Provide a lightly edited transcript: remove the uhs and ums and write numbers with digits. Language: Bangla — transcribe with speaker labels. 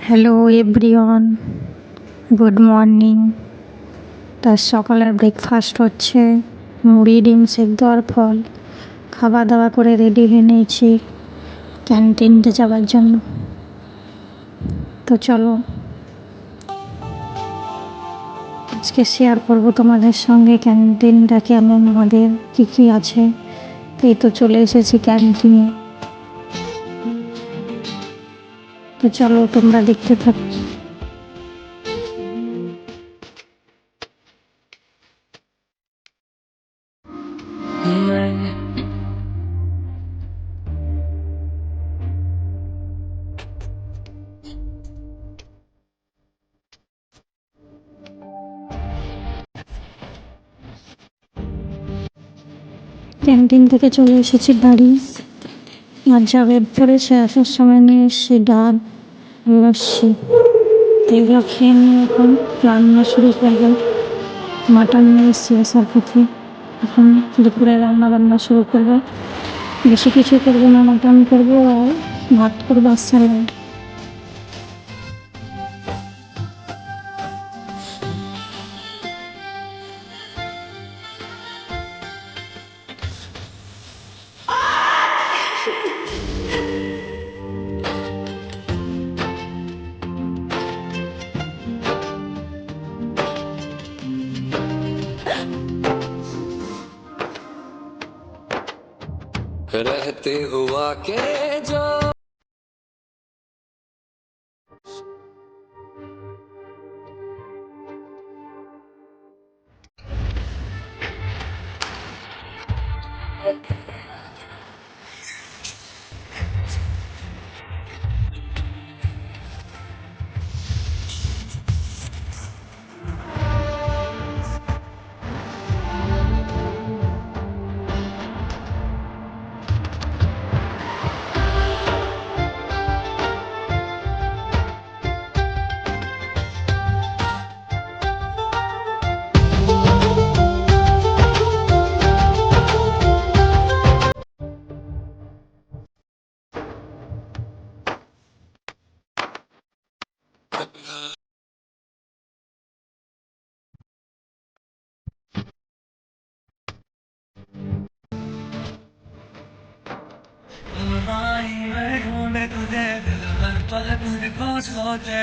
Speaker 1: Hello everyone, good morning. তার সকালের ব্রেকফাস্ট হচ্ছে মুড়ি, ডিম সেদ্ধ আর ফল। খাওয়া দাওয়া করে রেডি হয়ে নিয়েছি ক্যান্টিনতে যাওয়ার জন্য। তো চলো আজকে শেয়ার করবো তোমাদের সঙ্গে ক্যান্টিনটা কেমন, আমাদের কী কী আছে। এই তো চলে এসেছি ক্যান্টিনে। তো চলো তোমরা দেখতে থাকো। ক্যান্টিন থেকে চলে এসেছি বাড়ি। আর যা ওয়েট করেছে আসার সময় নিয়ে এসেছি ডাল, লস্যি। এগুলো খেয়ে নিয়ে এখন রান্না শুরু করবো। মাটন নিয়ে এসেছি আসার পথে। এখন দুপুরে রান্না শুরু করবো। বেশি কিছু করবো না, মাটন করবো আর ভাত করবো আর স্যালাড।
Speaker 2: रहते हुआ के जो तुझे दिल भर पल तुझे खोज होते